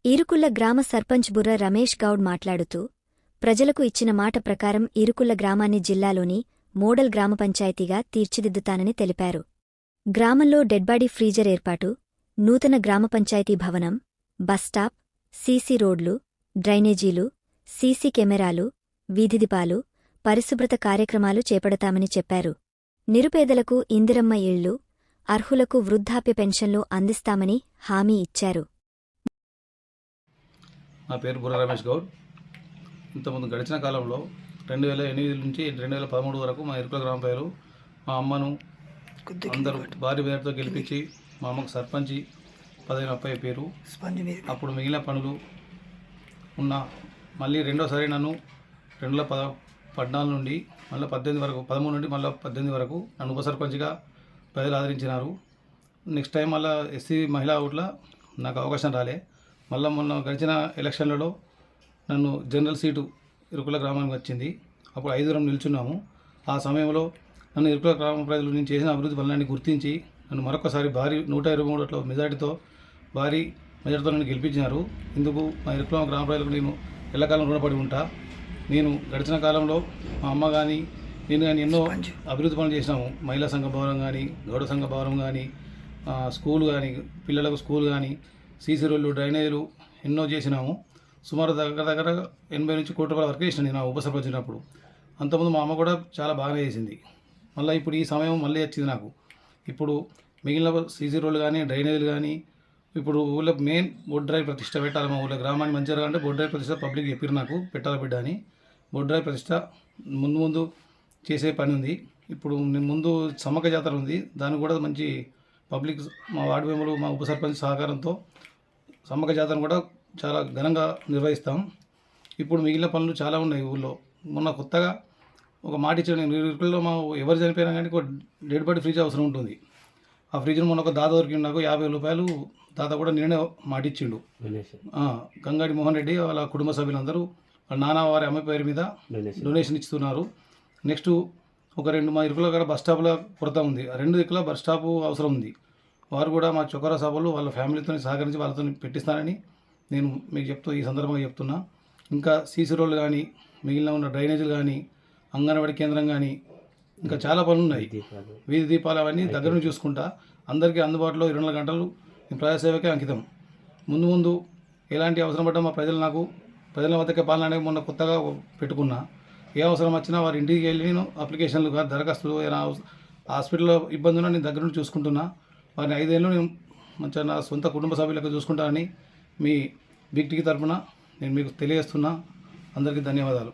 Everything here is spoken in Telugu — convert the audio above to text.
ఈరుకుళ్ల గ్రామ సర్పంచ్ బుర్ర రమేష్ గౌడ్ మాట్లాడుతూ ప్రజలకు ఇచ్చిన మాట ప్రకారం ఈరుకుళ్ల గ్రామాన్ని జిల్లాలోని మోడల్ గ్రామ పంచాయతీగా తీర్చిదిద్దుతానని తెలిపారు. గ్రామంలో డెడ్బాడీ ఫ్రీజర్ ఏర్పాటు, నూతన గ్రామ పంచాయతీ భవనం, బస్టాప్, సీసీ రోడ్లు, డ్రైనేజీలు, సీసీ కెమెరాలు, వీధిదీపాలు, పరిశుభ్రత కార్యక్రమాలు చేపడతామని చెప్పారు. నిరుపేదలకు ఇందిరమ్మ ఇళ్లు, అర్హులకు వృద్ధాప్య పెన్షన్లు అందిస్తామని హామీ ఇచ్చారు. నా పేరు బుర్ర రమేష్ గౌడ్. ఇంతకుముందు గడిచిన కాలంలో 2008 నుంచి 2013 వరకు మా ఇరుకుల గ్రామ ప్రజలు మా అమ్మను అందరూ భారీ పేరుతో గెలిపించి మా అమ్మకు సర్పంచి పదవి అప్పయ్యారు. అప్పుడు మిగిలిన పనులు ఉన్న మళ్ళీ రెండోసారి నన్ను 2014 నుండి మళ్ళీ 18 వరకు 13 నుండి మళ్ళీ 18 వరకు నన్ను ఉప సర్పంచ్గా ప్రజలు ఆదరించినారు. నెక్స్ట్ టైం మళ్ళీ ఎస్సీ మహిళా ఓట్ల నాకు అవకాశం రాలే. మళ్ళీ మొన్న గడిచిన ఎలక్షన్లలో నన్ను జనరల్ సీటు ఇరుకుల గ్రామానికి వచ్చింది. అప్పుడు 5 నిల్చున్నాము. ఆ సమయంలో నన్ను ఇరుకుల గ్రామ ప్రజలు నేను చేసిన అభివృద్ధి పనులన్నీ గుర్తించి నన్ను మరొకసారి భారీ 123 మెజార్టీతో భారీ మెజార్టీతో నన్ను గెలిపించినారు. ఇందుకు మా ఇరుకుల గ్రామ ప్రజలకు నేను ఎల్లకాలం రుణపడి ఉంటా. నేను గడిచిన కాలంలో మా అమ్మ కానీ నేను కానీ ఎన్నో అభివృద్ధి పనులు చేసినాము. మహిళా సంఘ భవనం కానీ, గౌడ సంఘ భవనం కానీ, స్కూల్ కానీ, పిల్లలకు స్కూల్ కానీ, సీసీ రోడ్లు, డ్రైనేజీలు ఎన్నో చేసినాము. సుమారు దగ్గర 80 నుంచి కోట్ల రూపాయల వరకు చేసిన నేను ఉప సర్పంచ్ ఉన్నప్పుడు. అంతకుముందు మా అమ్మ కూడా చాలా బాగానే చేసింది. మళ్ళీ ఇప్పుడు ఈ సమయం మళ్ళీ వచ్చింది నాకు. ఇప్పుడు మిగిలిన సీసీ రోడ్లు కానీ, డ్రైనేజీలు కానీ, ఇప్పుడు ఊళ్ళో మెయిన్ బోట్ డ్రైవ్ ప్రతిష్ట పెట్టాలి. మా ఊళ్ళో గ్రామాన్ని మంచిగా అంటే బోట్ డ్రైవ్ ప్రతిష్ట పబ్లిక్ చెప్పారు నాకు పెట్టాలి బిడ్డ అని. బోట్ డ్రైవ్ ప్రతిష్ట ముందు చేసే పని ఉంది. ఇప్పుడు ముందు సమ్మక్క జాతర ఉంది. దానికి కూడా మంచి పబ్లిక్ మా వార్డు మెంబర్లు మా ఉప సర్పంచ్ సహకారంతో సమ్మక్క జాతరను కూడా చాలా ఘనంగా నిర్వహిస్తాం. ఇప్పుడు మిగిలిన పనులు చాలా ఉన్నాయి ఊళ్ళో. మొన్న కొత్తగా ఒక మాట ఇచ్చాను నేను. ఇరుకుల్లో మా ఎవరు చనిపోయినా కానీ ఒక డెడ్ బాడీ ఫ్రిడ్జ్ అవసరం ఉంటుంది. ఆ ఫ్రిడ్జ్ను మొన్న ఒక దాదా దొరికింది నాకు. 50 రూపాయలు దాదా కూడా నేనే మాట ఇచ్చిండు. గంగాడి మోహన్ రెడ్డి వాళ్ళ కుటుంబ సభ్యులందరూ వాళ్ళ నాన్న వారి అమ్మాయి పేరు మీద డొనేషన్ ఇస్తున్నారు. నెక్స్ట్ ఒక 2 మా ఇరుకుల కూడా బస్ స్టాప్ల కొరత ఉంది. 2 దిక్కుల బస్ స్టాప్ అవసరం ఉంది. వారు కూడా మా చొక్కరా సభలు వాళ్ళ ఫ్యామిలీతో సహకరించి వాళ్ళతో పెట్టిస్తానని నేను మీకు ఈ సందర్భంగా చెప్తున్నా. ఇంకా సీసీ రోడ్లు కానీ, మిగిలిన ఉన్న డ్రైనేజీలు కానీ, అంగన్వాడీ కేంద్రం కానీ, ఇంకా చాలా పనులు ఉన్నాయి. వీధి దీపాలు అవన్నీ దగ్గర నుంచి చూసుకుంటా అందరికీ అందుబాటులో 24 గంటలు ప్రజాసేవకే అంకితం. ముందు ఎలాంటి అవసరం పడ్డా మా ప్రజల వద్దకే పాలన అనేది మొన్న కొత్తగా పెట్టుకున్నా. ఏ అవసరం వచ్చినా వారి ఇంటికి వెళ్ళి నేను అప్లికేషన్లు దరఖాస్తులు ఏదైనా హాస్పిటల్లో ఇబ్బంది ఉన్నా నేను దగ్గర నుండి చూసుకుంటున్నా. వారిని 5 ఏళ్ళు నేను మంచిగా నా సొంత కుటుంబ సభ్యులకు చూసుకుంటానని మీ బిగ్ టీవీ తరఫున నేను మీకు తెలియజేస్తున్నా. అందరికీ ధన్యవాదాలు.